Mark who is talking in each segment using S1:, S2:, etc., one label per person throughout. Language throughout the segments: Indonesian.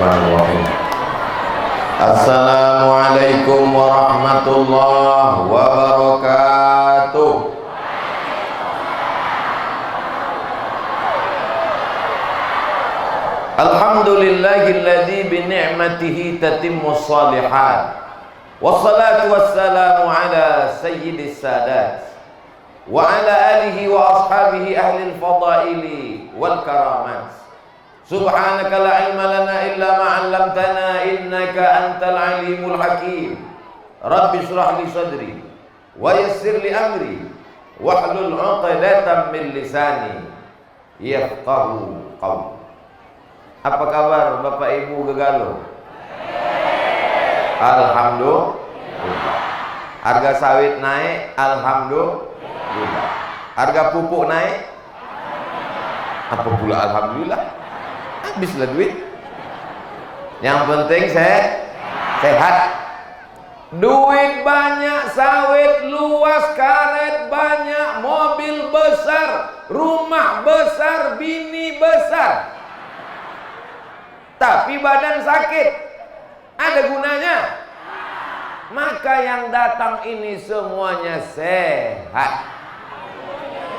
S1: Bismillahirrahmanirrahim. Assalamualaikum warahmatullahi wabarakatuh. Alhamdulillahilladzi bi ni'matihi tatimmus shalihat. Wassalatu wassalamu ala sayyidis sadat wa ala alihi wa ashabihi ahlil fadaili wal karamat. Subhanaka la ilma lana illa ma 'allamtana innaka antal alimul hakim. Rabbi shrah li sadri wa yassir li amri wahlul 'uqdatam min lisani yafqahu qawli. Apa kabar Bapak Ibu Gegalo? Alhamdulillah. Harga sawit naik, alhamdulillah. Harga pupuk naik, apa pula alhamdulillah? Habislah duit. Yang penting sehat. Duit banyak, sawit luas, karet banyak, mobil besar, rumah besar, bini besar, tapi badan sakit. Ada gunanya? Maka yang datang ini semuanya sehat.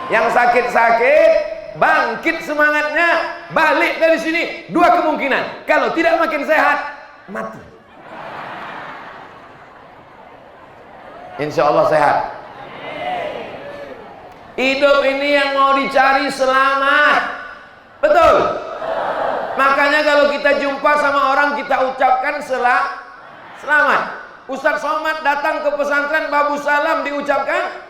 S1: Yang sakit-sakit bangkit semangatnya, balik dari sini. Dua kemungkinan, kalau tidak makin sehat, mati. Insya Allah sehat. Hidup ini yang mau dicari selamat. Betul? Makanya kalau kita jumpa sama orang, kita ucapkan selamat. Ustadz Somad datang ke pesantren Babu Salam, diucapkan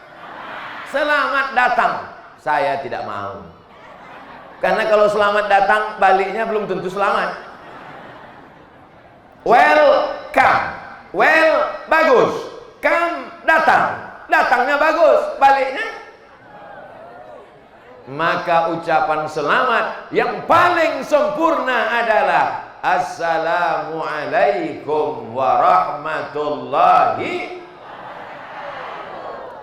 S1: selamat datang. Saya tidak mau. Karena kalau selamat datang, baliknya belum tentu selamat. Welcome, bagus. Come, datang. Datangnya bagus, baliknya. Maka ucapan selamat yang paling sempurna adalah Assalamualaikum warahmatullahi.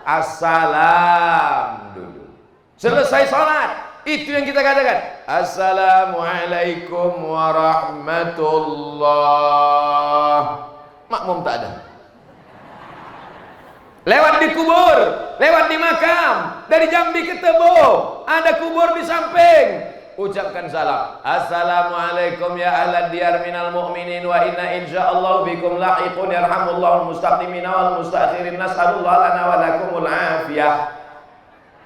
S1: Assalam dulu. Selesai sholat, itu yang kita katakan. Assalamualaikum warahmatullahi. Makmum tak ada. Lewat di kubur, lewat di makam, dari Jambi ke Tebo, ada kubur di samping. Ucapkan salam. Assalamualaikum ya ahlad diyar minal mu'minin wa inna insyaallah bikum lahiqun yarhamullahu mustaqdimina wal mustakhirin nas'alullah lana wa lakumul afiyah.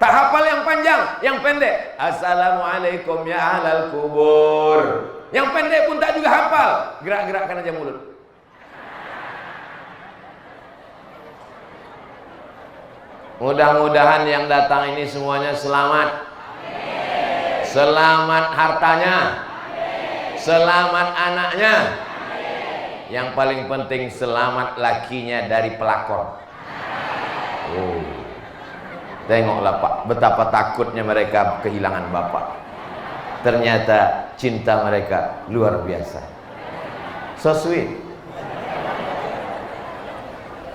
S1: Tak hafal yang panjang, yang pendek. Assalamualaikum ya ahlal kubur. Yang pendek pun tak juga hafal. Gerak-gerakkan aja mulut. Mudah-mudahan yang datang ini semuanya selamat. Amin. Selamat hartanya. Amin. Selamat anaknya. Amin. Yang paling penting selamat lakinya dari pelakor. Oh. Tengoklah Pak, betapa takutnya mereka kehilangan bapak. Ternyata cinta mereka luar biasa. So sweet.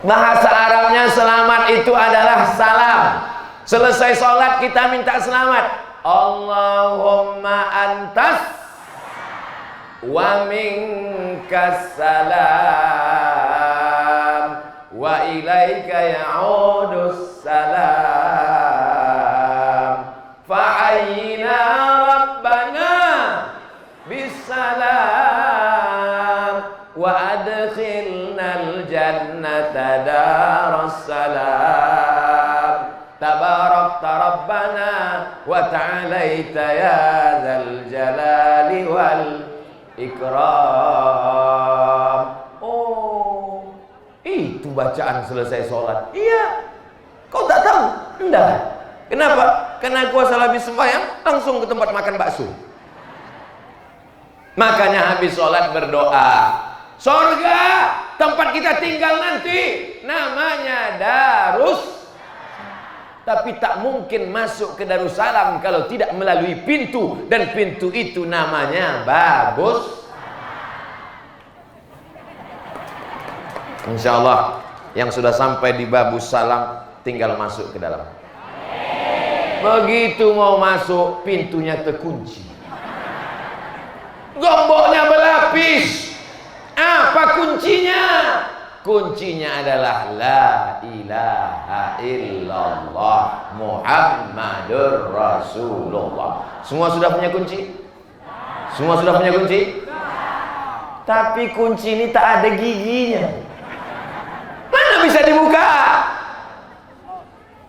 S1: Bahasa Arabnya selamat itu adalah salam. Selesai sholat kita minta selamat. Allahumma antas wa minkas salam wa ilaika ya'udus salam fa'ayyina rabbana bisalam wa adkhilnal jannata darussalam tabarakta rabbana wa ta'alaita ya dzal jalali wal ikram. Oh, itu bacaan selesai sholat. Iya. Kau tak tahu? Enggak. Kenapa? Karena gua salah habis sembahyang langsung ke tempat makan bakso. Makanya habis sholat berdoa, surga tempat kita tinggal nanti namanya Darus. Tapi tak mungkin masuk ke Darussalam kalau tidak melalui pintu, dan pintu itu namanya Babus. Insya Allah yang sudah sampai di Babus Salam tinggal masuk ke dalam. Begitu mau masuk pintunya terkunci. Gemboknya berlapis. habis. Apa kuncinya? Kuncinya adalah la ilaha illallah Muhammadur Rasulullah. Semua sudah punya kunci? Semua sudah punya kunci? Tapi kunci ini tak ada giginya. Mana bisa dibuka?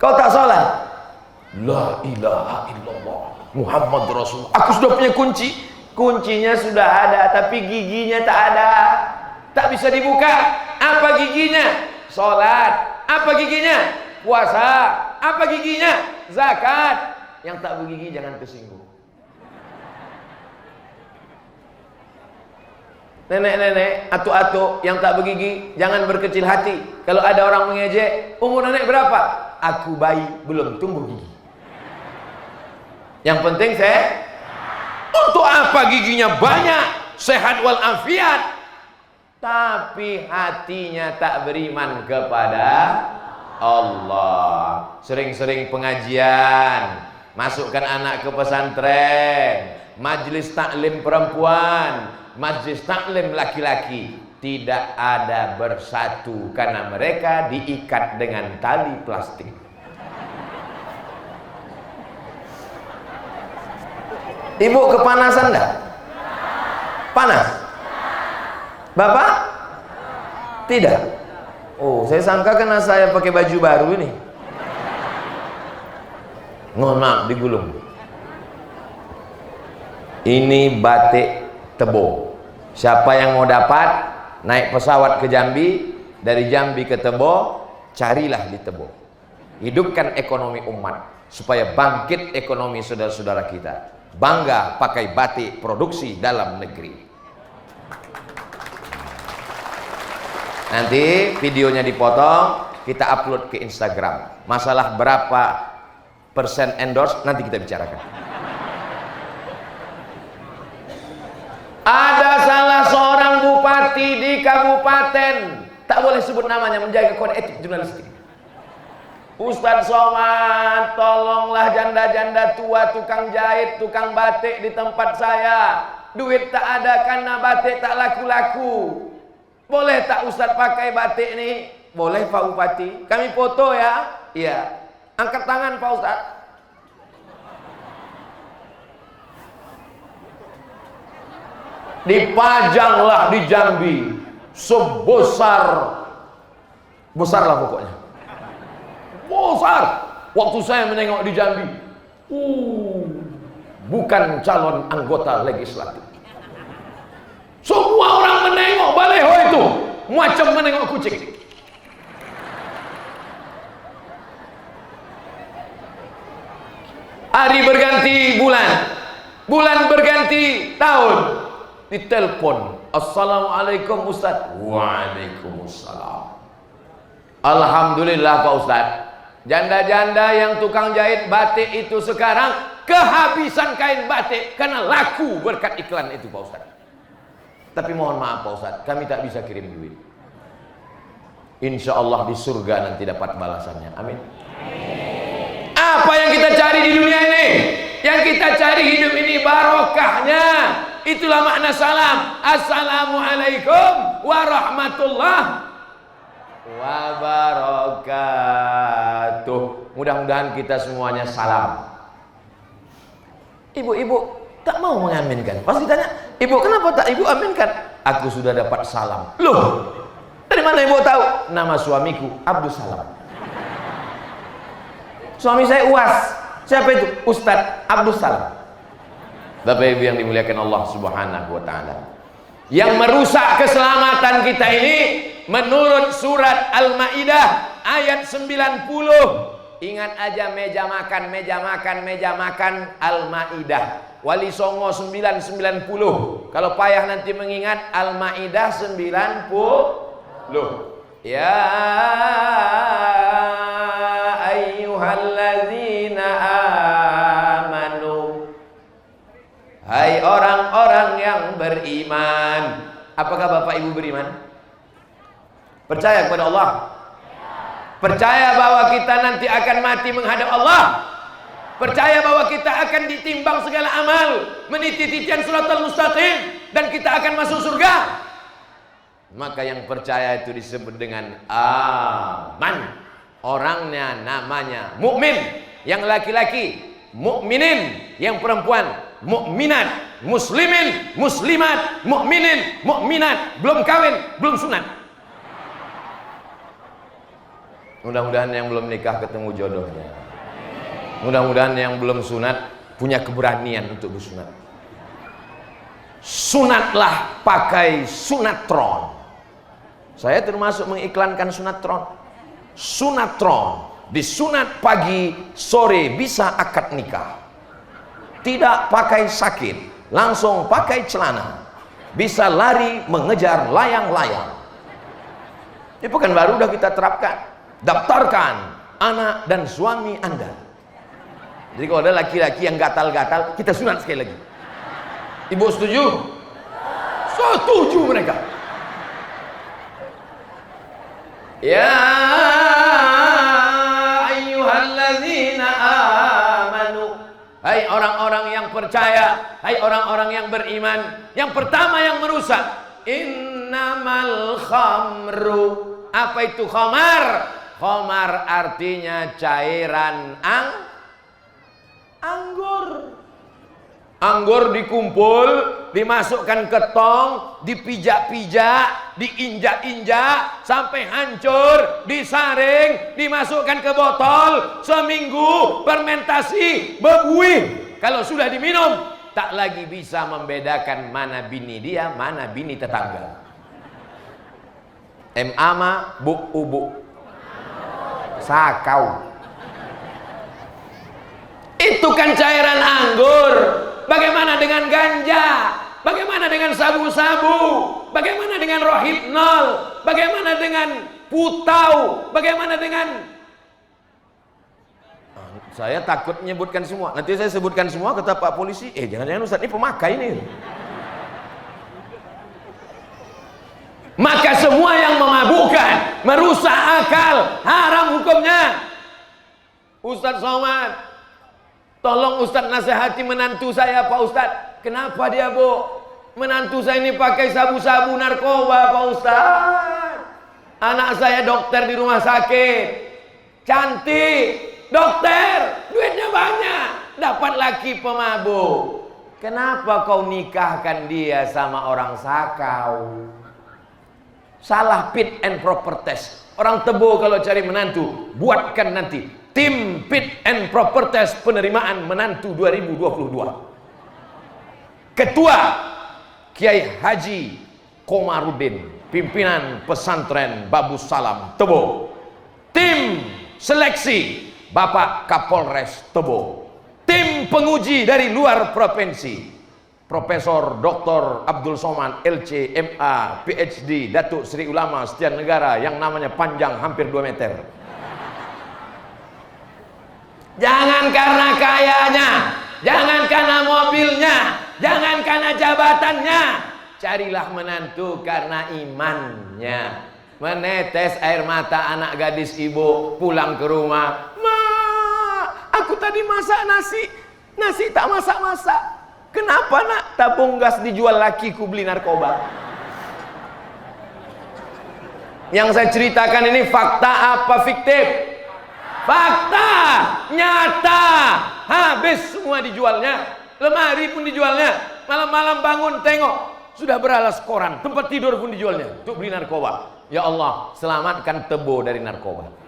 S1: Kau tak sholat, la ilaha illallah Muhammadur Rasulullah. Aku sudah punya kunci. Kuncinya sudah ada, tapi giginya tak ada. Tak bisa dibuka. Apa giginya? Sholat. Apa giginya? Puasa. Apa giginya? Zakat. Yang tak bergigi jangan tersinggung. Nenek-nenek, atuk-atuk yang tak bergigi jangan berkecil hati. Kalau ada orang mengejek, umur nenek berapa? Aku bayi, belum tumbuh gigi. Yang penting saya, untuk apa giginya banyak? Sehat walafiat. Tapi hatinya tak beriman kepada Allah. Sering-sering pengajian, masukkan anak ke pesantren, majelis taklim perempuan, majelis taklim laki-laki, tidak ada bersatu karena mereka diikat dengan tali plastik. Ibu kepanasan dah? Panas? Bapak? Tidak. Oh, saya sangka karena saya pakai baju baru ini. Ngonak digulung. Ini batik Tebo. Siapa yang mau dapat, naik pesawat ke Jambi, dari Jambi ke Tebo, carilah di Tebo. Hidupkan ekonomi umat supaya bangkit ekonomi saudara-saudara kita. Bangga pakai batik produksi dalam negeri. Nanti videonya dipotong, kita upload ke Instagram. Masalah berapa persen endorse nanti kita bicarakan. Ada salah seorang bupati di kabupaten, tak boleh sebut namanya, menjaga kode etik jurnalistik. Ustadz Somad, tolonglah janda-janda tua, tukang jahit, tukang batik di tempat saya. Duit tak ada karena batik tak laku-laku. Boleh tak Ustadz pakai batik ini? Boleh Pak Bupati. Kami foto ya. Iya. Angkat tangan Pak Ustadz. Dipajanglah di Jambi sebesar, besarlah pokoknya, besar. Waktu saya menengok di Jambi, bukan calon anggota legislatif. Semua orang menengok baleho itu macam menengok kucing. Hari berganti bulan, bulan berganti tahun. Ditelepon, assalamualaikum Ustaz. Waalaikumsalam. Alhamdulillah Pak Ustaz, janda-janda yang tukang jahit batik itu sekarang kehabisan kain batik karena laku berkat iklan itu Pak Ustaz. Tapi mohon maaf Pak Ustaz, kami tak bisa kirim duit. Insya Allah di surga nanti dapat balasannya. Amin. Apa yang kita cari di dunia ini? Yang kita cari hidup ini barokahnya. Itulah makna salam. Assalamualaikum warahmatullahi wabarakatuh. Mudah-mudahan kita semuanya salam. Ibu-ibu tak mau mengaminkan. Pasti tanya, ibu kenapa tak ibu aminkan? Aku sudah dapat salam. Loh, dari mana ibu tahu? Nama suamiku Abdul Salam. Suami saya UAS. Siapa itu? Ustadz Abdul Salam. Bapak Ibu yang dimuliakan Allah Subhanahu wa taala. Yang merusak keselamatan kita ini menurut surat Al-Maidah ayat 90. Ingat aja meja makan, meja makan, meja makan Al-Maidah. Wali Songo 990. Kalau payah nanti mengingat Al-Maidah 90. Ya ayyuhalladzina amanu, hai orang-orang yang beriman. Apakah Bapak Ibu beriman? Percaya kepada Allah? Percaya bahwa kita nanti akan mati menghadap Allah? percaya bahwa kita akan ditimbang segala amal, meniti titian shiratal mustaqim, dan kita akan masuk surga, maka yang percaya itu disebut dengan aman. Orangnya namanya mukmin, yang laki-laki mukminin, yang perempuan mukminat, muslimin, muslimat, mukminin, mukminat, belum kawin, belum sunat. Mudah-mudahan yang belum nikah ketemu jodohnya. Mudah-mudahan yang belum sunat punya keberanian untuk bersunat. Sunatlah pakai sunatron. Saya termasuk mengiklankan sunatron. Sunatron, disunat pagi, sore bisa akad nikah. Tidak pakai sakit, langsung pakai celana. Bisa lari mengejar layang-layang. Ini pekan baru udah kita terapkan. Daftarkan anak dan suami Anda. Jadi kalau ada laki-laki yang gatal-gatal, kita sunat sekali lagi. Ibu setuju? Setuju mereka. Ya ayyuhalladzina amanu, hai orang-orang yang percaya, hai orang-orang yang beriman, yang pertama yang merusak, innamal khamru. Apa itu khamar? Khamar artinya cairan anggur. Anggur dikumpul, dimasukkan ke tong, dipijak-pijak, diinjak-injak sampai hancur, disaring, dimasukkan ke botol, seminggu fermentasi, berbuih. Kalau sudah diminum, tak lagi bisa membedakan mana bini dia, mana bini tetangga. Mama, buk-ubuk, sakau. Itu kan cairan anggur. Bagaimana dengan ganja? Bagaimana dengan sabu-sabu? Bagaimana dengan rohypnol? Bagaimana dengan putau? Bagaimana dengan... Saya takut menyebutkan semua. Nanti saya sebutkan semua, kata Pak Polisi, jangan-jangan Ustaz ini pemakai ini. Maka semua yang memabukkan, merusak akal, haram hukumnya. Ustaz Somad, tolong Ustaz nasihati menantu saya Pak Ustaz. Kenapa dia Bu? Menantu saya ini pakai sabu-sabu narkoba Pak Ustaz. Anak saya dokter di rumah sakit, cantik, dokter, duitnya banyak, dapat laki pemabuk. Kenapa kau nikahkan dia sama orang sakau? Salah fit and proper test. Orang Tebo kalau cari menantu, buatkan nanti tim fit and proper test penerimaan menantu 2022. Ketua Kiai Haji Komarudin, pimpinan pesantren Babus Salam Tebo. Tim seleksi Bapak Kapolres Tebo. Tim penguji dari luar provinsi, Profesor Dr. Abdul Somad LC MA PhD Datuk Seri Ulama Setian Negara yang namanya panjang hampir 2 meter. Jangan karena kayanya, jangan karena mobilnya, jangan karena jabatannya. Carilah menantu karena imannya. Menetes air mata anak gadis ibu pulang ke rumah. Ma, aku tadi masak nasi tak masak-masak. Kenapa nak? Tabung gas dijual lakiku beli narkoba. Yang saya ceritakan ini fakta apa fiktif? Fakta, nyata. Habis semua dijualnya, lemari pun dijualnya. Malam-malam bangun tengok, sudah beralas koran, tempat tidur pun dijualnya untuk beli narkoba. Ya Allah, selamatkan Tebo dari narkoba.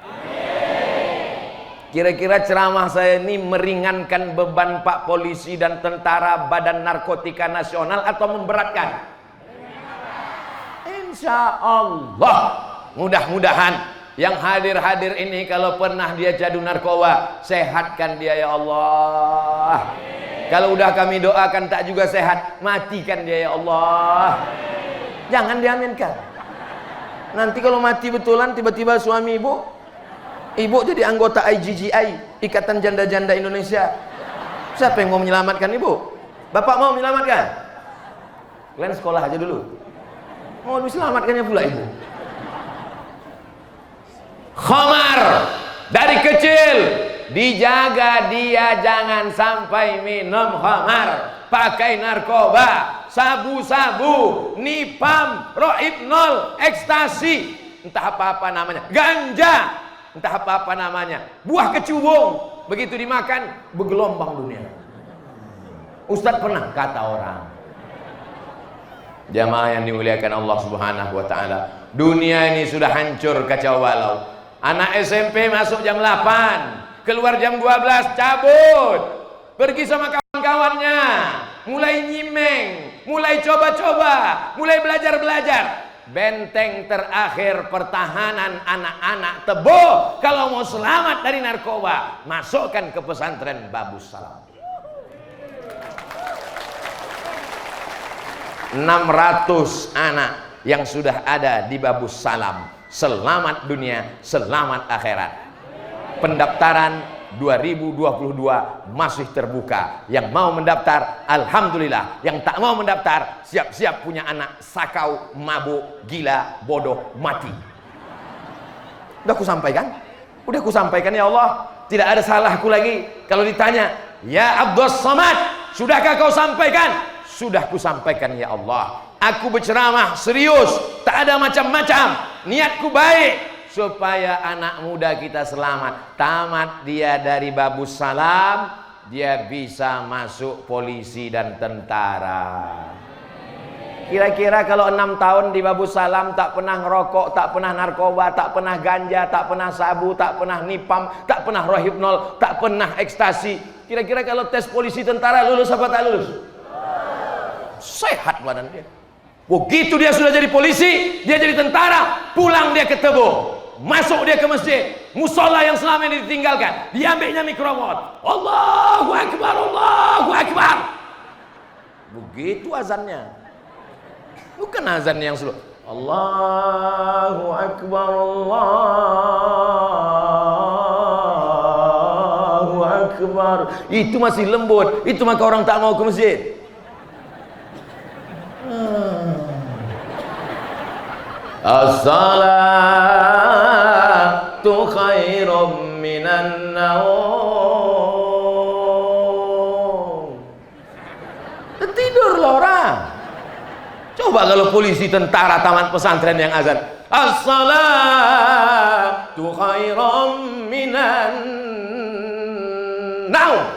S1: Kira-kira ceramah saya ini meringankan beban Pak Polisi dan tentara Badan Narkotika Nasional atau memberatkan? Insya Allah. Mudah-mudahan yang hadir-hadir ini kalau pernah dia jadu narkoba, sehatkan dia ya Allah. Kalau udah kami doakan tak juga sehat, matikan dia ya Allah. Jangan diaminkan. Nanti kalau mati betulan tiba-tiba suami ibu jadi anggota IGGI, Ikatan Janda-Janda Indonesia. Siapa yang mau menyelamatkan ibu? Bapak mau menyelamatkan? Kalian sekolah aja dulu. Mau diselamatkannya pula ibu. Khamar dari kecil dijaga dia jangan sampai minum khamar, pakai narkoba, sabu-sabu, nipam, rohipnol, ekstasi, entah apa-apa namanya, ganja, entah apa-apa namanya, buah kecubung, begitu dimakan bergelombang dunia. Ustadz pernah kata orang, jamaah yang dimuliakan Allah Subhanahu wa taala, dunia ini sudah hancur kacau balau. Anak SMP masuk jam 8, keluar jam 12, cabut, pergi sama kawan-kawannya, mulai nyimeng, mulai coba-coba, mulai belajar-belajar. Benteng terakhir pertahanan anak-anak Tebo kalau mau selamat dari narkoba, masukkan ke pesantren Babus Salam. 600 anak yang sudah ada di Babus Salam, selamat dunia, selamat akhirat. Pendaftaran 2022 masih terbuka. Yang mau mendaftar, alhamdulillah. Yang tak mau mendaftar, siap-siap punya anak sakau, mabuk, gila, bodoh, mati. Udah aku sampaikan? Udah aku sampaikan ya Allah. Tidak ada salahku lagi kalau ditanya, ya Abdus Samad, sudahkah kau sampaikan? Sudah ku sampaikan ya Allah. Aku berceramah serius, tak ada macam-macam. Niatku baik supaya anak muda kita selamat. Tamat dia dari Babus Salam, dia bisa masuk polisi dan tentara. Kira-kira kalau 6 tahun di Babus Salam tak pernah ngerokok, tak pernah narkoba, tak pernah ganja, tak pernah sabu, tak pernah nipam, tak pernah rohipnol, tak pernah ekstasi. Kira-kira kalau tes polisi tentara lulus apa tak lulus? Sehat badan dia. Begitu dia sudah jadi polisi, dia jadi tentara, pulang dia ke Tebo, masuk dia ke masjid, musola yang selama ini ditinggalkan, diambilnya mikrofon, Allahu Akbar, Allahu Akbar. Begitu azannya, bukan azan yang slow. Allahu Akbar, Allahu Akbar. Itu masih lembut, itu maka orang tak mau ke masjid. As-salatu khairum minan naum. Tidurlah orang. Coba kalau polisi, tentara, tamat pesantren yang azan, as-salatu khairum minan naum.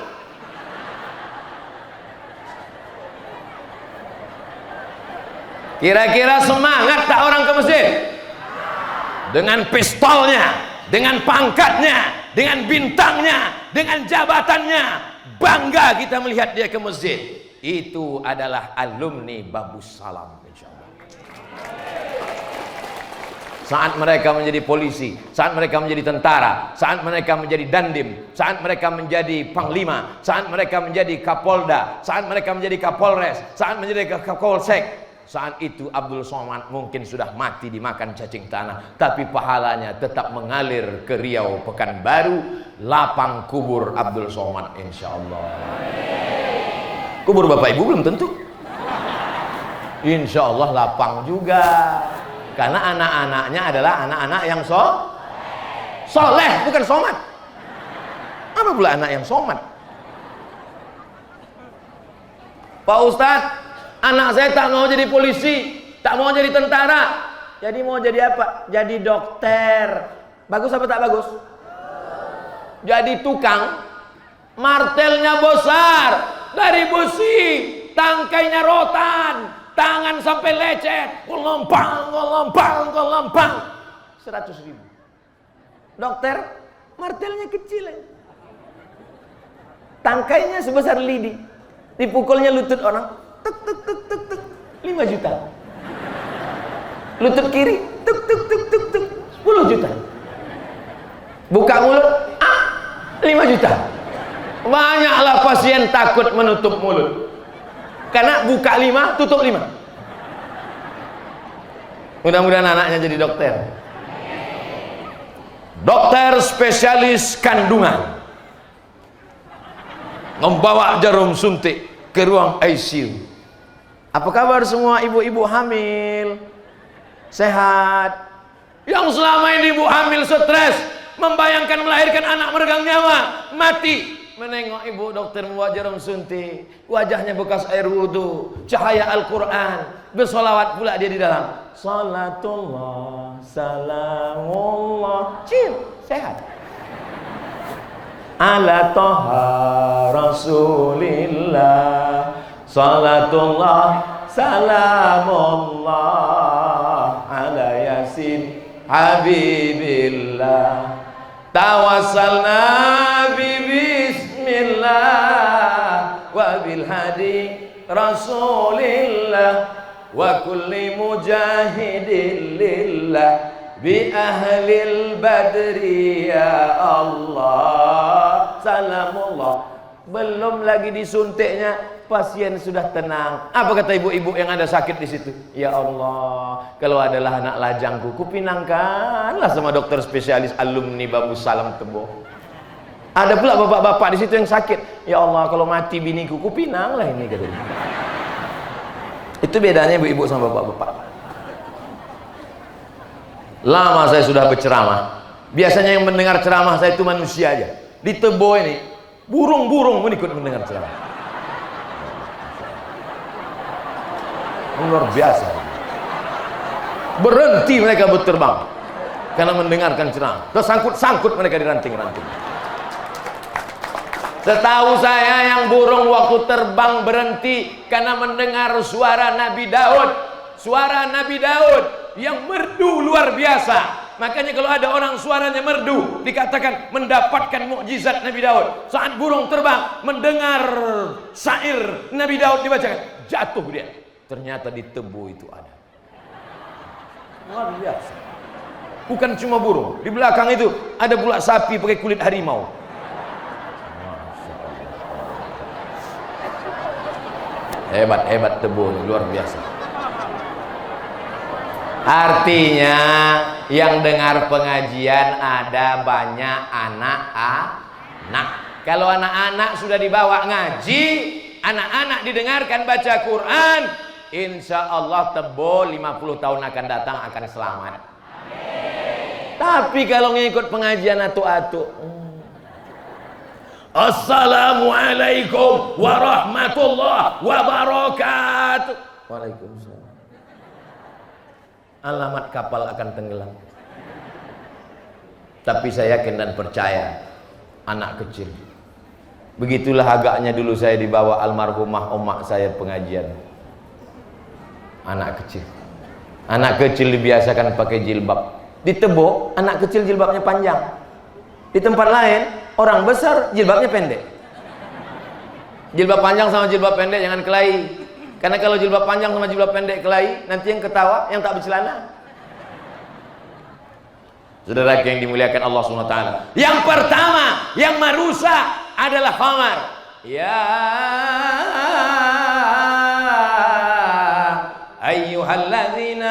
S1: Kira-kira semangat tak orang ke masjid? Dengan pistolnya, dengan pangkatnya, dengan bintangnya, dengan jabatannya, bangga kita melihat dia ke masjid. Itu adalah alumni Babus Salam, insyaallah. Saat mereka menjadi polisi, saat mereka menjadi tentara, saat mereka menjadi dandim, saat mereka menjadi panglima, saat mereka menjadi kapolda, saat mereka menjadi kapolres, saat menjadi kapolsek, saat itu Abdul Somad mungkin sudah mati dimakan cacing tanah, tapi pahalanya tetap mengalir ke Riau, Pekanbaru, lapang kubur Abdul Somad, insyaallah. Kubur bapak ibu belum tentu, insyaallah lapang juga, karena anak-anaknya adalah anak-anak yang soleh, bukan somad. Apa pula anak yang somad? Pak Ustadz, anak saya tak mau jadi polisi, tak mau jadi tentara. Jadi mau jadi apa? Jadi dokter. Bagus apa tak bagus? Jadi tukang, martelnya besar, dari besi, tangkainya rotan, tangan sampai lecet, gelompang, 100.000. Dokter, martelnya kecil, tangkainya sebesar lidi, dipukulnya lutut orang, tuk tuk tuk tuk tuk, 5 juta. Lutut kiri, tuk tuk tuk tuk tuk, 10 juta. Buka mulut, 5 juta. Banyaklah pasien takut menutup mulut, karena buka 5, tutup 5. Mudah-mudahan anaknya jadi dokter. Dokter spesialis kandungan, membawa jarum suntik ke ruang ICU. Apa kabar semua ibu-ibu hamil? Sehat? Yang selama ini ibu hamil stres, membayangkan melahirkan anak meregang nyawa, mati. Menengok ibu dokter membawa jarum suntik, wajahnya bekas air wudhu, cahaya Al-Quran, bersolawat pula dia di dalam. Salatullah, salamullah, sehat. Ala toha Rasulillah, salatullah, salamullah, ala Yasin Habibillah, tawassalna bismillah wa bil hadi Rasulillah wa kulli mujahidin lillah bi ahlil badri ya Allah salamullah. Belum lagi disuntiknya, pasien sudah tenang. Apa kata ibu-ibu yang ada sakit di situ? Ya Allah, kalau adalah anak lajangku, kupinangkanlah sama dokter spesialis alumni Babu Salam Tebo. Ada pula bapak-bapak di situ yang sakit. Ya Allah, kalau mati biniku, kupinanglah ini katanya. Itu bedanya ibu-ibu sama bapak-bapak. Lama saya sudah berceramah. Biasanya yang mendengar ceramah saya itu manusia aja. Di Tebo ini, burung-burung pun ikut mendengar ceramah. Luar biasa. Berhenti mereka berterbang karena mendengarkan ceramah. Terus sangkut-sangkut mereka di ranting-ranting. Setahu saya yang burung waktu terbang berhenti karena mendengar suara Nabi Daud. Suara Nabi Daud yang merdu luar biasa. Makanya kalau ada orang suaranya merdu, dikatakan mendapatkan mukjizat Nabi Daud. Saat burung terbang mendengar syair Nabi Daud dibacakan, jatuh dia. Ternyata di Tebo itu ada. Luar biasa. Bukan cuma burung, di belakang itu ada pula sapi pakai kulit harimau. Hebat-hebat Tebo, luar biasa. Artinya yang dengar pengajian ada banyak anak-anak. Kalau anak-anak sudah dibawa ngaji, anak-anak didengarkan baca Quran, insya Allah Tebo 50 tahun akan datang akan selamat. Tapi kalau ngikut pengajian atu-atu, Assalamualaikum warahmatullahi wabarakatuh. Waalaikumsalam. Alamat kapal akan tenggelam. Tapi saya yakin dan percaya anak kecil. Begitulah agaknya dulu saya dibawa almarhumah omak saya pengajian. Anak kecil. Anak kecil dibiasakan pakai jilbab. Di Tebo anak kecil jilbabnya panjang. Di tempat lain orang besar jilbabnya pendek. Jilbab panjang sama jilbab pendek jangan kelahi. Karena kalau jilbab panjang sama jilbab pendek kelahi, nanti yang ketawa yang tak bercelana. Saudara yang dimuliakan Allah SWT. Yang pertama yang merusak adalah khamar. Ya ayyuhalladzina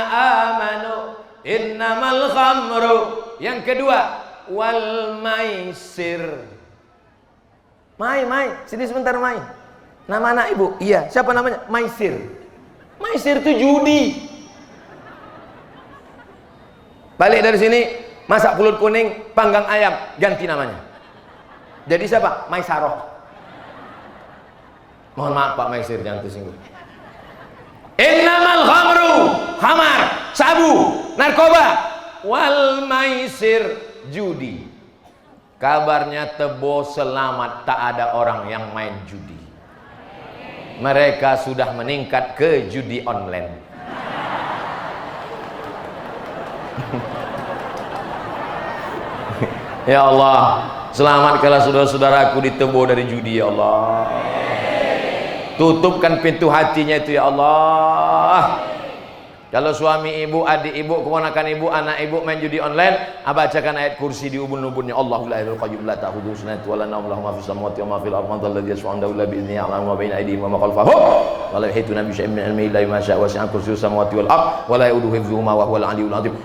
S1: amanu innamal khamru. Yang kedua wal maisir. Mai, sini sebentar Mai. Nama anak ibu? Iya. Siapa namanya? Maisir. Maisir itu judi. Balik dari sini, masak pulut kuning, panggang ayam, ganti namanya. Jadi siapa? Maisaroh. Mohon maaf Pak Maisir, jangan tersinggung. Innamal khamru, khamar, sabu, narkoba, wal maisir, judi. Kabarnya Tebo selamat, tak ada orang yang main judi. Mereka sudah meningkat ke judi online. Ya Allah, selamatkanlah saudara-saudaraku di Tebo dari judi ya Allah. Tutupkan pintu hatinya itu ya Allah. Kalau suami ibu, adik ibu, keponakan ibu, anak ibu main judi online, bacakan ayat kursi di ubun-ubunnya. Allahu la ilaha qayyum la ta'khudhuhu sinatun wa la nawm lahu ma fis samawati wa ma fil ardi man alladhi yashfa'u illa bi idhnihi ya'lamu ma bayna aydihim wa ma khalfahum wa la yuhituna bi shay'in min ilmihi illa bima sha'a wasi'a kursiyyuhu samawati wal ardi wa la ya'uduhu hifdhuhuma wa huwal 'aliyyul 'azim.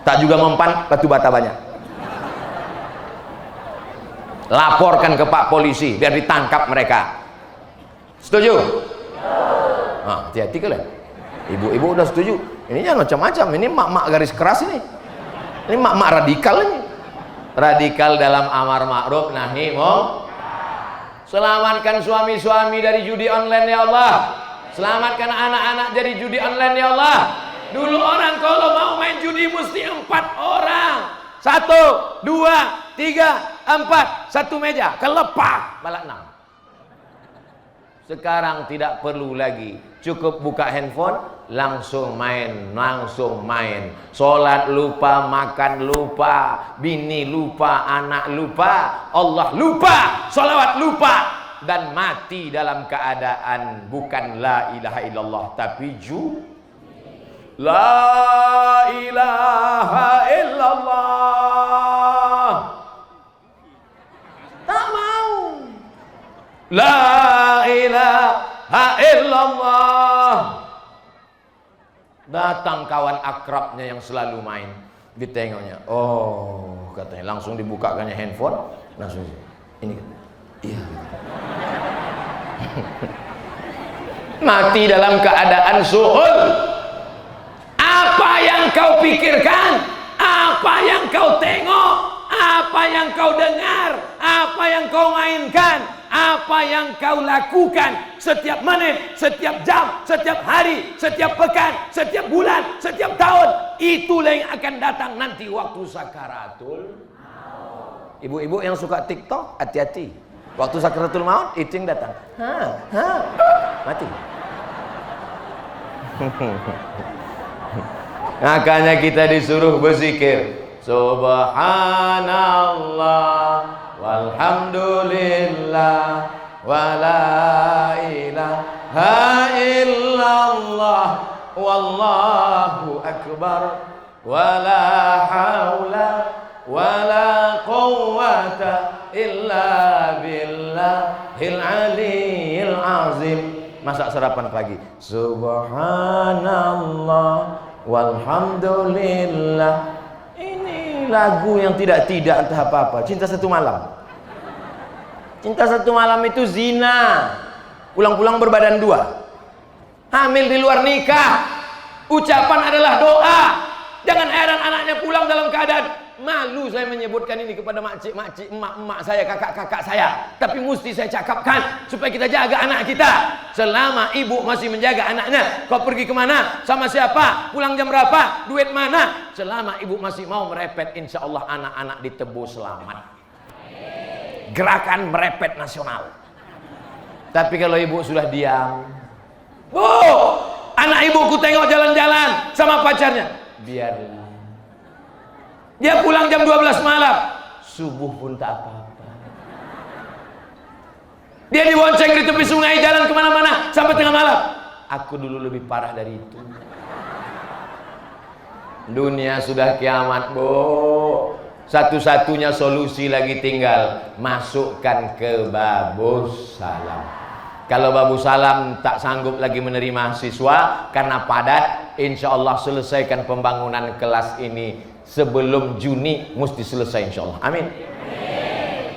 S1: Tak juga mempan batu bata banyak. Laporkan ke Pak Polisi biar ditangkap mereka. Setuju? Hati-hati kalian. Ibu-ibu udah setuju. Ini jangan macam-macam. Ini mak-mak garis keras ini. Ini mak-mak radikal ini. Radikal dalam amar ma'ruf nahi munkar. Selamatkan suami-suami dari judi online ya Allah. Selamatkan anak-anak dari judi online ya Allah. Dulu orang kalau mau main judi mesti 4 orang. 1, 2, 3, 4, satu meja, kelepak balak 6. Sekarang tidak perlu lagi, cukup buka handphone, langsung main. Sholat lupa, makan lupa, bini lupa, anak lupa, Allah lupa, sholawat lupa, dan mati dalam keadaan bukan la ilaha illallah tapi la ilaha illallah. Tak mau. La ilaha illallah. Datang kawan akrabnya yang selalu main, ditengoknya, oh katanya, langsung dibukakannya handphone, langsung ini, iya. Mati dalam keadaan suhul. Apa yang kau pikirkan, apa yang kau tengok, apa yang kau dengar, apa yang kau mainkan, apa yang kau lakukan setiap menit, setiap jam, setiap hari, setiap pekan, setiap bulan, setiap tahun, itulah yang akan datang nanti waktu sakaratul maut. Ibu-ibu yang suka TikTok, hati-hati. Waktu sakaratul maut itu yang datang. Mati. Makanya kita disuruh berzikir Subhanallah walhamdulillah wala ilaha illallah wallahu akbar wala haula wala quwwata illa billahil aliyyil azim. Masak sarapan pagi Subhanallah walhamdulillah. Ini lagu yang tidak entah apa-apa. Cinta Satu Malam. Cinta Satu Malam itu zina. Pulang-pulang berbadan 2. Hamil di luar nikah. Ucapan adalah doa. Jangan heran anaknya pulang dalam keadaan malu. Saya menyebutkan ini kepada makcik-makcik, emak-emak saya, kakak-kakak saya. Tapi mesti saya cakapkan supaya kita jaga anak kita. Selama ibu masih menjaga anaknya, kau pergi kemana, sama siapa, pulang jam berapa, duit mana, selama ibu masih mau merepet, insya Allah anak-anak ditebus selamat. Gerakan merepet nasional. Tapi kalau ibu sudah diam, Bu, anak ibuku tengok jalan-jalan sama pacarnya, biarlah. Dia pulang jam 12 malam, subuh pun tak apa-apa. Dia dibonceng di tepi sungai, jalan kemana-mana sampai tengah malam. Aku dulu lebih parah dari itu. Dunia sudah kiamat, Bu. Satu-satunya solusi lagi tinggal masukkan ke Babus Salam. Kalau Babus Salam tak sanggup lagi menerima siswa karena padat, insya Allah selesaikan pembangunan kelas ini sebelum Juni, mesti selesai insya Allah. Amin.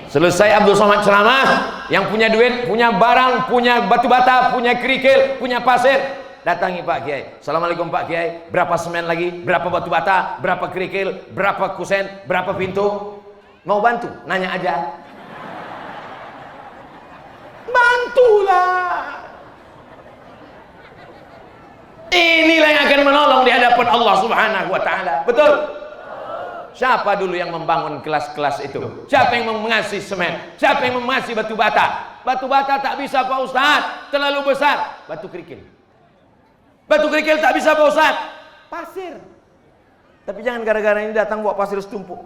S1: Selesai Abdul Somad ceramah, yang punya duit, punya barang, punya batu bata, punya kerikil, punya pasir, datangi Pak Kiai. Assalamualaikum Pak Kiai, berapa semen lagi, berapa batu bata, berapa kerikil, berapa kusen, berapa pintu? Mau bantu? Nanya aja. Bantulah. Inilah yang akan menolong di hadapan Allah Subhanahu wa taala. Betul? Siapa dulu yang membangun kelas-kelas itu? Siapa yang mengasih semen? Siapa yang mengasih batu bata? Batu bata tak bisa Pak Ustaz, terlalu besar. Batu kerikil. Batu kerikil tak bisa Pak Ustaz. Pasir. Tapi jangan gara-gara ini datang bawa pasir setumpuk.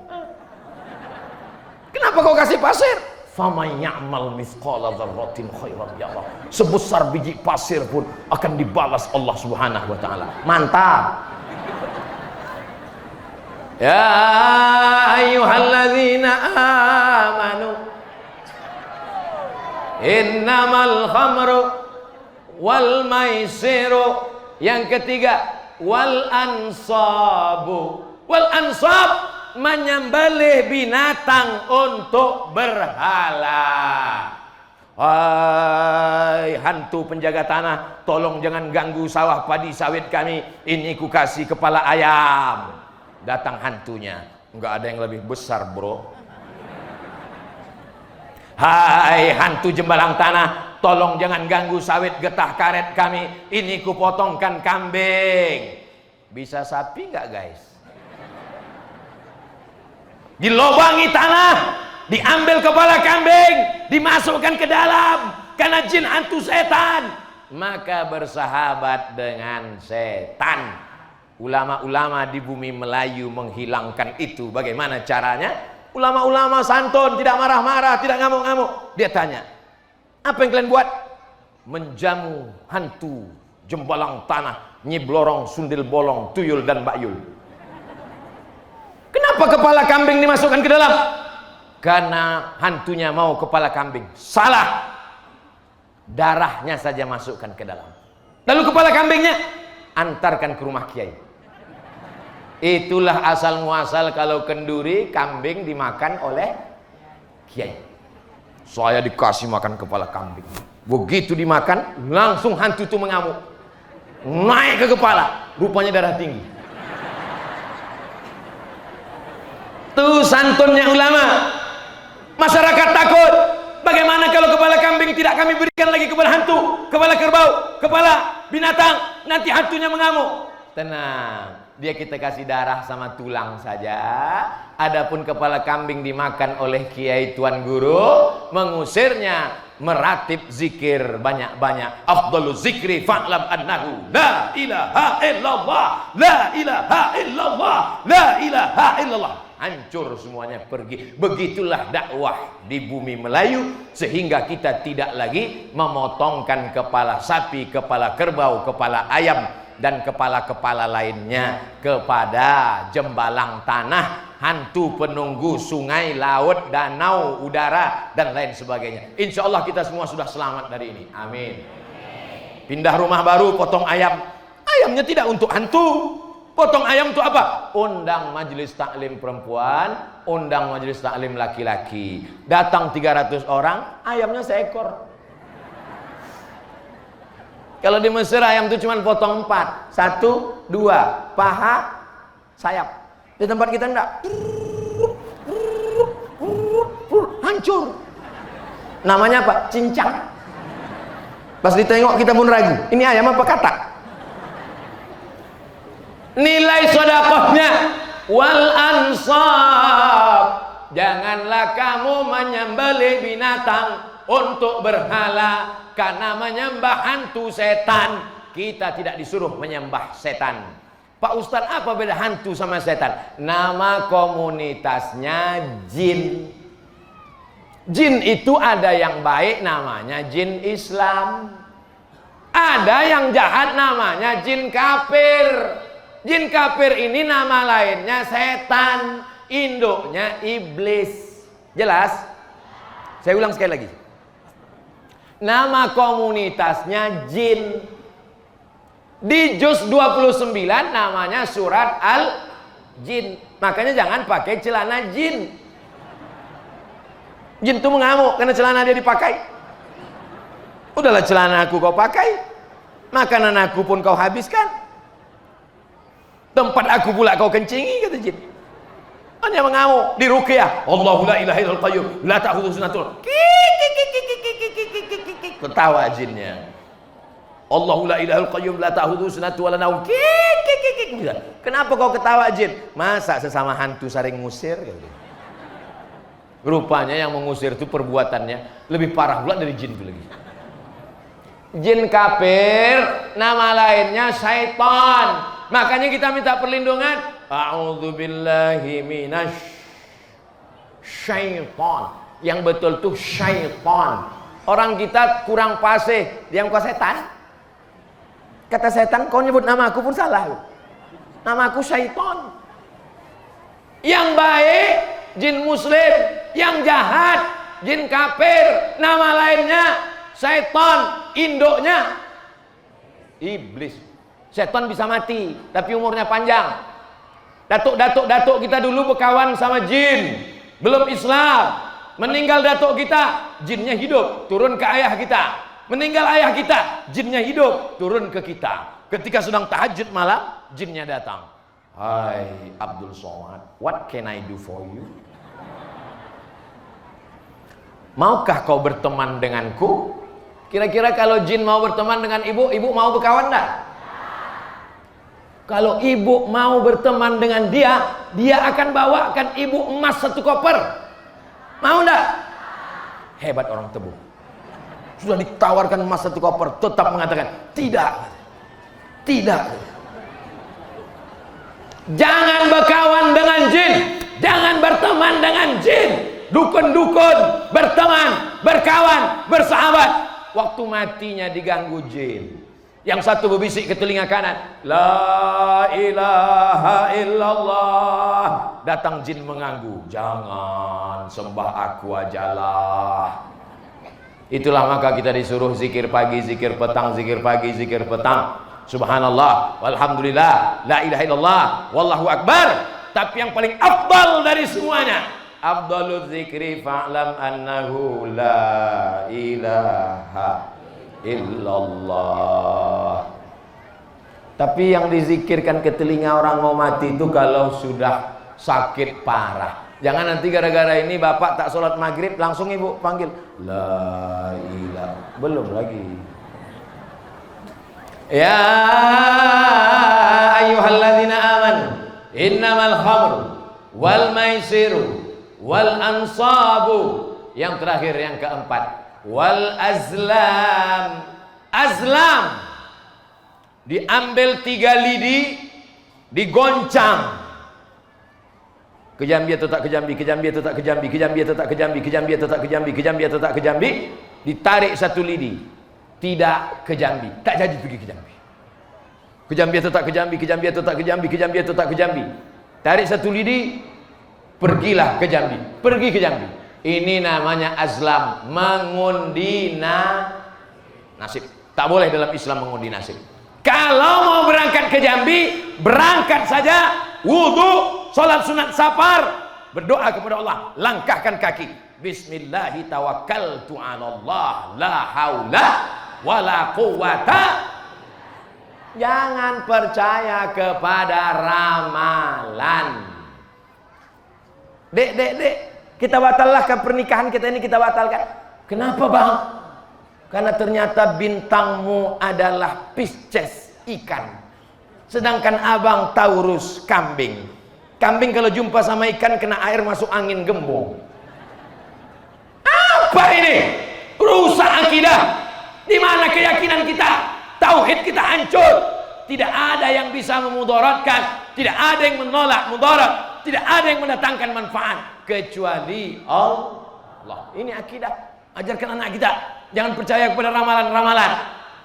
S1: Kenapa kau kasih pasir? Faman ya'mal mithqala dzarratin khairan yarah. Sebesar biji pasir pun akan dibalas Allah Subhanahu wa taala. Mantap. Ya ayyuhalladzina amanu innamal khamru wal maisiru. Yang ketiga wal ansabu. Wal ansab menyembelih binatang untuk berhala. Hai hantu penjaga tanah, tolong jangan ganggu sawah padi sawit kami. Ini ku kasih kepala ayam. Datang hantunya, Nggak ada yang lebih besar, bro. Hai hantu Jembalang Tanah, tolong jangan ganggu sawit getah karet kami. Ini kupotongkan kambing. Bisa sapi nggak, guys? Dilobangi tanah, diambil kepala kambing, dimasukkan ke dalam, karena jin hantu setan, maka bersahabat dengan setan. Ulama-ulama di bumi Melayu menghilangkan itu. Bagaimana caranya? Ulama-ulama santun, tidak marah-marah, tidak ngamuk-ngamuk. Dia tanya, apa yang kalian buat? Menjamu hantu Jembalang Tanah, Nyi Blorong, Sundel Bolong, Tuyul dan Mbak Yul. Kenapa kepala kambing dimasukkan ke dalam? Karena hantunya mau kepala kambing. Salah. Darahnya saja masukkan ke dalam. Lalu kepala kambingnya antarkan ke rumah kiai. Itulah asal muasal kalau kenduri kambing dimakan oleh kiai. Saya dikasih makan kepala kambing. Begitu dimakan, langsung hantu itu mengamuk. Naik ke kepala, rupanya darah tinggi. Tuh santunnya ulama. Masyarakat takut. Bagaimana kalau kepala kambing tidak kami berikan lagi kepada hantu, kepala kerbau, kepala binatang, nanti hantunya mengamuk. Tenang, dia kita kasih darah sama tulang saja. Adapun kepala kambing dimakan oleh kiai tuan guru, mengusirnya meratib zikir banyak-banyak. Afdhalu zikri fa'lam annahu la ilaha illallah, la ilaha illallah, la ilaha illallah. Hancur semuanya, pergi. Begitulah dakwah di bumi Melayu, sehingga kita tidak lagi memotongkan kepala sapi, kepala kerbau, kepala ayam dan kepala-kepala lainnya kepada Jembalang Tanah, hantu penunggu sungai, laut, danau, udara dan lain sebagainya. Insya Allah kita semua sudah selamat dari ini. Amin. Pindah rumah baru, potong ayam. Ayamnya tidak untuk hantu. Potong ayam itu apa? Undang majelis taklim perempuan, undang majelis taklim laki-laki. Datang 300 orang, ayamnya seekor. Kalau di Mesir ayam itu cuma potong 4. 1, 2, paha, sayap. Di tempat kita enggak. Hancur. Namanya apa? Cincang. Pas ditengok kita pun ragu. Ini ayam apa katak? Nilai sedekahnya wal ansab. Janganlah kamu menyembelih binatang untuk berhala, karena menyembah hantu setan. Kita tidak disuruh menyembah setan. Pak Ustadz, apa beda hantu sama setan? Nama komunitasnya jin. Jin itu ada yang baik, namanya jin Islam. Ada yang jahat, namanya jin kafir. Jin kafir ini nama lainnya setan, induknya iblis. Jelas? Saya ulang sekali lagi. Nama komunitasnya jin. Di juz 29 namanya surat Al-Jin. Makanya jangan pakai celana jin. Jin itu mengamuk karena celana dia dipakai. Udahlah, celana aku kau pakai, makanan aku pun kau habiskan, tempat aku pula kau kencingi, kata jin. Hanya mengamuk. Di ruqyah, Allahu la ilaha illal qayyum la ta'khudhuhu sinatun. Ketawa jinnya. Allahu la ilaha illal qayyum la ta'khudhuhu sinatun wa la naum. Kenapa kau ketawa jin? Masa sesama hantu saling ngusir? Rupanya yang mengusir itu perbuatannya lebih parah pula dari jin itu lagi. Jin kafir, nama lainnya syaitan. Makanya kita minta perlindungan. A'udzubillahi minasy syaitan. Yang betul tuh syaitan. Orang kita kurang fasih, dia muka setan. Kata setan, kau nyebut nama aku pun salah. Nama aku syaitan. Yang baik jin muslim, yang jahat jin kafir, nama lainnya syaitan, induknya iblis. Setan bisa mati, tapi umurnya panjang. Datuk kita dulu berkawan sama jin, belum Islam. Meninggal datuk kita, jinnya hidup, turun ke ayah kita. Meninggal ayah kita, jinnya hidup, turun ke kita. Ketika sedang tahajud malam, jinnya datang. Hai Abdul Somad, what can I do for you? Maukah kau berteman denganku? Kira-kira kalau jin mau berteman dengan ibu, ibu mau berkawan enggak? Kalau ibu mau berteman dengan dia, dia akan bawakan ibu emas 1 koper. Mau enggak? Hebat orang Tebu. Sudah ditawarkan emas 1 koper, tetap mengatakan tidak. Tidak. Jangan berkawan dengan jin, jangan berteman dengan jin. Dukun-dukun berteman, berkawan, bersahabat. Waktu matinya diganggu jin. Yang satu berbisik ke telinga kanan, la ilaha illallah. Datang jin mengganggu, jangan sembah aku ajalah. Itulah maka kita disuruh zikir pagi, zikir petang, zikir pagi, zikir petang. Subhanallah, walhamdulillah, la ilaha illallah, wallahu akbar. Tapi yang paling afdal dari semuanya, afdalul zikri fa'lam annahu la ilaha illallah. Tapi yang dizikirkan ke telinga orang mau mati itu kalau sudah sakit parah. Jangan nanti gara-gara ini bapak tak sholat maghrib langsung ibu panggil la ilaha, belum lagi. Ya ayyuhalladzina amanu innamal khamru wal maisiru wal ansabu, yang terakhir yang keempat, wal azlam. Azlam diambil 3 lidi, digoncang. Kejambi atau tak kejambi, kejambi atau tak kejambi, kejambi atau tak kejambi, kejambi atau tak kejambi, kejambi atau tak kejambi, ditarik 1 lidi, tidak kejambi, tak jadi pergi kejambi. Kejambi atau tak kejambi, kejambi atau tak kejambi, kejambi atau tak kejambi, tarik 1 lidi, pergilah ke Jambi, pergi ke Jambi. Ini namanya azlam, mengundi nasib. Tak boleh dalam Islam mengundi nasib. Kalau mau berangkat ke Jambi, berangkat saja, wudu, sholat sunat safar, berdoa kepada Allah, langkahkan kaki, bismillahi tawakkaltu 'alallah, la haula wala quwata. Jangan percaya kepada ramalan. Dek, kita batalkan pernikahan kita ini, kita batalkan. Kenapa bang? Karena ternyata bintangmu adalah Pisces, ikan. Sedangkan abang Taurus, kambing. Kambing kalau jumpa sama ikan kena air masuk angin gembung. Apa ini? Rusak akidah. Di mana keyakinan kita? Tauhid kita hancur. Tidak ada yang bisa memudaratkan, tidak ada yang menolak mudarat, tidak ada yang mendatangkan manfaat kecuali Allah. Ini akidah. Ajarkan anak kita, jangan percaya kepada ramalan-ramalan.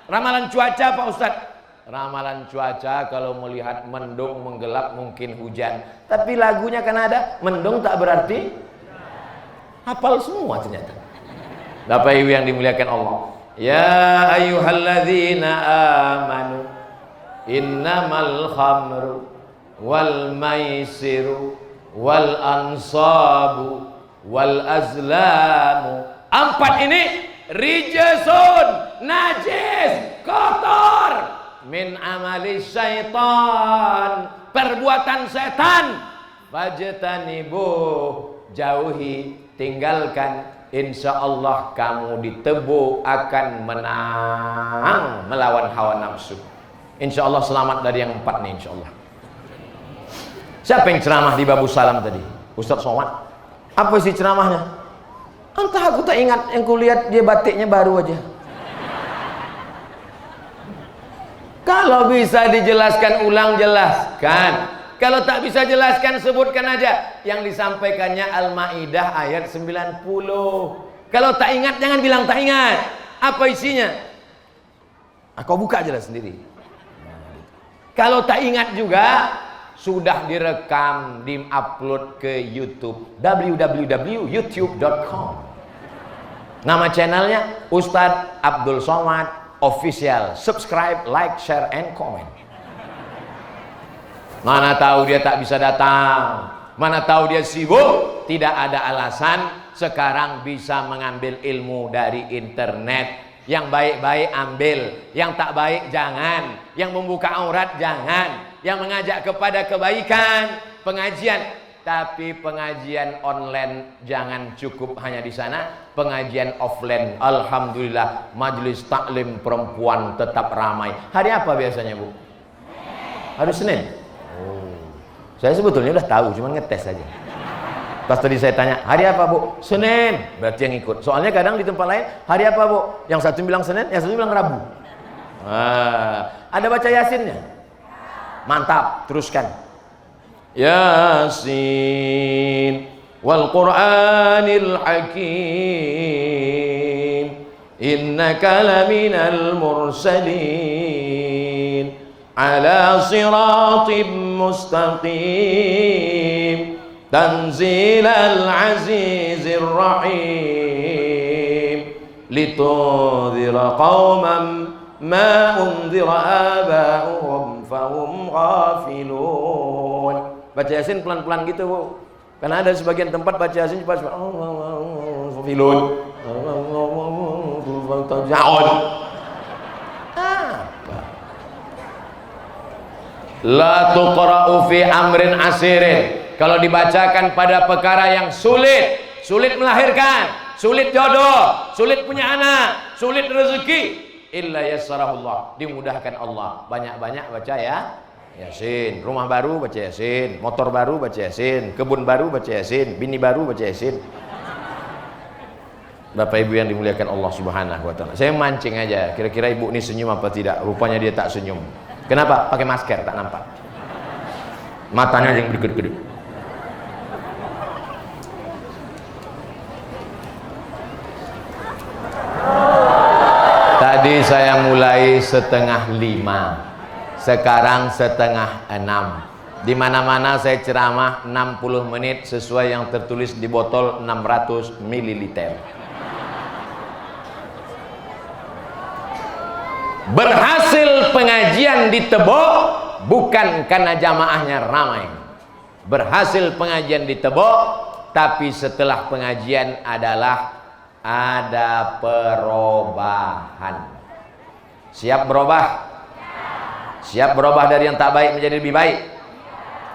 S1: Ramalan cuaca Pak Ustadz. Ramalan cuaca kalau melihat mendung menggelap mungkin hujan. Tapi lagunya kan ada, mendung tak berarti hafal semua ternyata. Bapak Ibu yang dimuliakan Allah. Ya ayyuhalladzina amanu innamal khamru wal maisiru wal ansabu wal azlamu. 4 ini rijsun, najis, kotor, min amali syaitan, perbuatan setan. Fajtanibu, jauhi, tinggalkan, insya Allah kamu ditebu akan menang melawan hawa nafsu. Insya Allah selamat dari yang 4 nih, insya Allah. Siapa yang ceramah di Babu Salam tadi? Ustadz Somad. Apa sih ceramahnya? Entah, aku tak ingat. Yang kulihat dia batiknya baru aja. Kalau bisa dijelaskan ulang, jelaskan. Kalau tak bisa jelaskan, sebutkan aja. Yang disampaikannya Al-Ma'idah ayat 90. Kalau tak ingat, jangan bilang tak ingat. Apa isinya? Kau buka aja lah sendiri. Kalau tak ingat juga, sudah direkam, di-upload ke YouTube, www.youtube.com. Nama channelnya Ustadz Abdul Somad Official. Subscribe, like, share, and comment. Mana tahu dia tak bisa datang, mana tahu dia sibuk. Tidak ada alasan. Sekarang bisa mengambil ilmu dari internet. Yang baik-baik ambil, yang tak baik jangan. Yang membuka aurat jangan. yang mengajak kepada kebaikan, pengajian. Tapi pengajian online jangan cukup hanya di sana, pengajian offline. Alhamdulillah, majelis taklim perempuan tetap ramai. Hari apa biasanya, Bu? Hari Senin. Oh. Saya sebetulnya udah tahu, cuma ngetes aja. Pas tadi saya tanya, hari apa, Bu? Senin. Berarti yang ikut. Soalnya kadang di tempat lain, hari apa, Bu? Yang satu bilang Senin, yang satu bilang Rabu. Ada baca Yasinnya? Mantap, teruskan. Yasin wal Qur'anil Hakim innaka laminal mursalin ala siratim mustaqim tanzilal azizir rahim litundhira qauman ma undhira aba'uhum fahum ghafilun. Baca Yasin pelan-pelan gitu, Bu. Karena ada sebagian tempat baca Yasin cepat. Filun. La tuqra'u fi amrin asirin. Kalau dibacakan pada perkara yang sulit, sulit melahirkan, sulit jodoh, sulit punya anak, sulit rezeki, illa yassarahullah, dimudahkan Allah. Banyak-banyak baca ya Yasin. Rumah baru baca Yasin, motor baru baca Yasin, kebun baru baca Yasin, bini baru baca Yasin. Bapak Ibu yang dimuliakan Allah Subhanahu wa taala. Saya mancing aja, kira-kira Ibu ini senyum apa tidak? Rupanya dia tak senyum. Kenapa? Pakai masker, tak nampak. Matanya yang berkedip-kedip. Tadi saya mulai 4:30. Sekarang 5:30. Di mana-mana saya ceramah 60 menit sesuai yang tertulis di botol 600 ml. Berhasil pengajian di Tebok bukan karena jamaahnya ramai. Berhasil pengajian di Tebok, tapi setelah pengajian adalah ada perubahan. Siap berubah? Siap berubah dari yang tak baik menjadi lebih baik.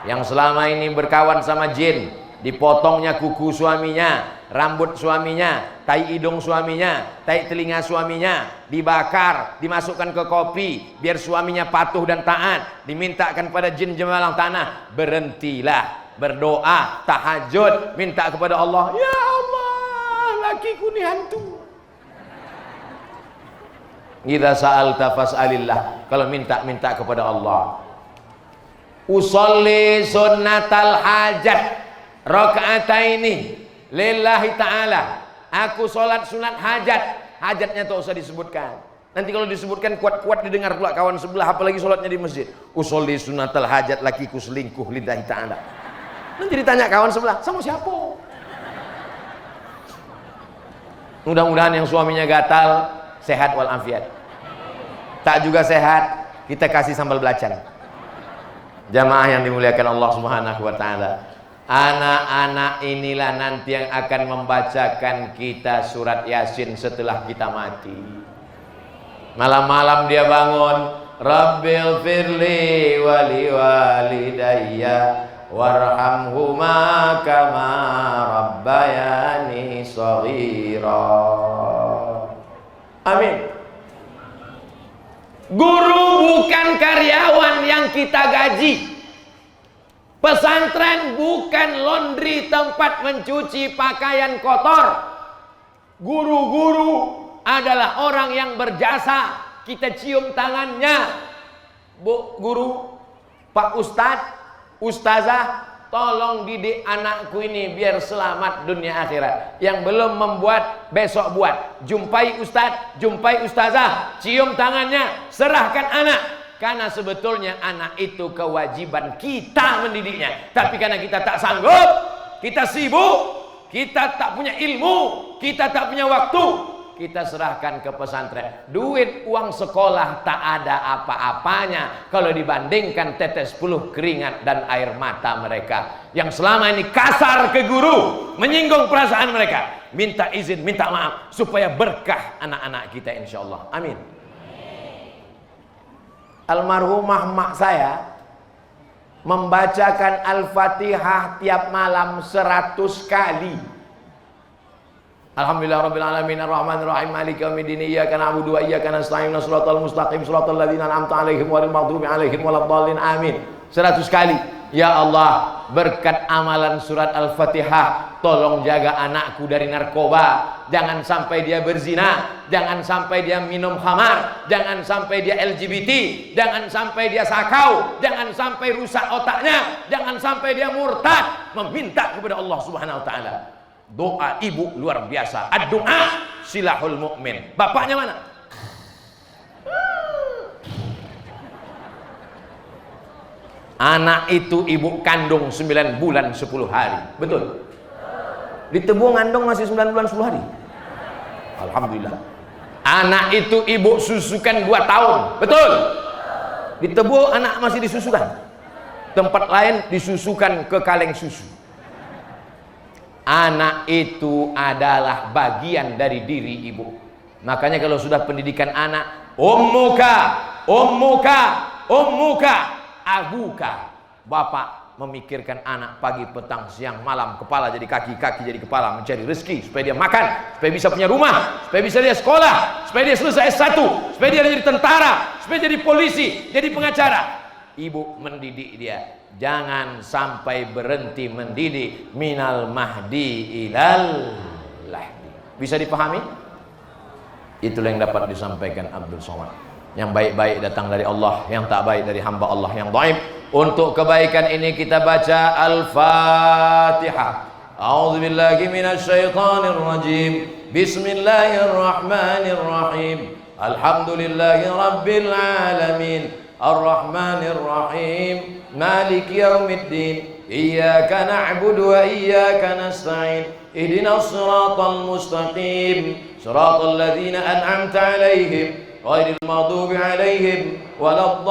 S1: Yang selama ini berkawan sama jin, dipotongnya kuku suaminya, rambut suaminya, tai hidung suaminya, tai telinga suaminya, dibakar, dimasukkan ke kopi biar suaminya patuh dan taat, dimintakan pada jin jemalang tanah. Berhentilah, berdoa, tahajud, minta kepada Allah, ya Allah, lakiku ini hantu. Idza sa'alta fas'alillah. Kalau minta kepada Allah. Usolli sunnatal hajat rakaataini lillahi ta'ala. Aku sholat sunat hajat. Hajatnya tak usah disebutkan. Nanti kalau disebutkan kuat-kuat didengar pula kawan sebelah, apalagi sholatnya di masjid. Usolli sunnatal hajat, lakiku selingkuh lillahi ta'ala. Nanti ditanya kawan sebelah, sama siapa? Mudah-mudahan yang suaminya gatal sehat walafiat. Tak juga sehat, kita kasih sambal belacan. Jamaah yang dimuliakan Allah Subhanahu wa taala. Anak-anak inilah nanti yang akan membacakan kita surat Yasin setelah kita mati. Malam-malam dia bangun, Rabbil firli wali walidayya warhamhuma kama rabbayani shaghira. Amin. Guru bukan karyawan yang kita gaji. Pesantren bukan laundry tempat mencuci pakaian kotor. Guru-guru adalah orang yang berjasa. Kita cium tangannya. Bu guru, Pak Ustadz, Ustazah, tolong didik anakku ini biar selamat dunia akhirat. Yang belum membuat, besok buat. Jumpai Ustadz, jumpai Ustazah, cium tangannya, serahkan anak. Karena sebetulnya anak itu kewajiban kita mendidiknya. Tapi karena kita tak sanggup, kita sibuk, kita tak punya ilmu, kita tak punya waktu, kita serahkan ke pesantren. Duit uang sekolah tak ada apa-apanya kalau dibandingkan tetes puluh keringat dan air mata mereka yang selama ini kasar ke guru, menyinggung perasaan mereka. Minta izin, minta maaf supaya berkah anak-anak kita insyaallah. Amin. Almarhumah mak saya membacakan Al-Fatihah tiap malam 100 kali. Alhamdulillah rabbil alamin arrahmanir rahim maliki yaumiddin iyyaka na'budu wa iyyaka nasta'in shiratal mustaqim shiratal ladzina an'amta 'alaihim ghairil maghdubi 'alaihim waladdallin amin. 100 kali. Ya Allah, berkat amalan surat Al-Fatihah, tolong jaga anakku dari narkoba. Jangan sampai dia berzina, jangan sampai dia minum khamar, jangan sampai dia LGBT, jangan sampai dia sakau, jangan sampai rusak otaknya, jangan sampai dia murtad. Meminta kepada Allah Subhanahu wa taala. Doa ibu luar biasa. Ad-du'a silahul mu'min. Bapaknya mana? Anak itu ibu kandung 9 bulan 10 hari. Betul? Di Tebu ngandung masih 9 bulan 10 hari. Alhamdulillah. Anak itu ibu susukan 2 tahun. Betul? Di Tebu anak masih disusukan. Tempat lain disusukan ke kaleng susu. Anak itu adalah bagian dari diri ibu. Makanya kalau sudah pendidikan anak, ummuka, abuka. Bapak memikirkan anak pagi, petang, siang, malam, kepala jadi kaki, kaki jadi kepala, mencari rezeki supaya dia makan, supaya bisa punya rumah, supaya bisa dia sekolah, supaya dia selesai S1, supaya dia jadi tentara, supaya jadi polisi, jadi pengacara. Ibu mendidik dia. Jangan sampai berhenti mendidik minal mahdi ilal lahdi. Bisa dipahami? Itulah yang dapat disampaikan Abdul Somad. Yang baik-baik datang dari Allah, yang tak baik dari hamba Allah yang dhaif. Untuk kebaikan ini kita baca Al-Fatihah. A'udzubillahi minasyaitonir rajim. Bismillahirrahmanirrahim. Alhamdulillahi rabbil alamin. Ar-Rahmanir Rahim. Maliki yaumiddin. Iyyaka na'budu wa iyyaka nasta'in. Ihdinas siratal mustaqim. Siratal ladzina an'amta 'alaihim ghairil maghdubi 'alaihim waladdallin.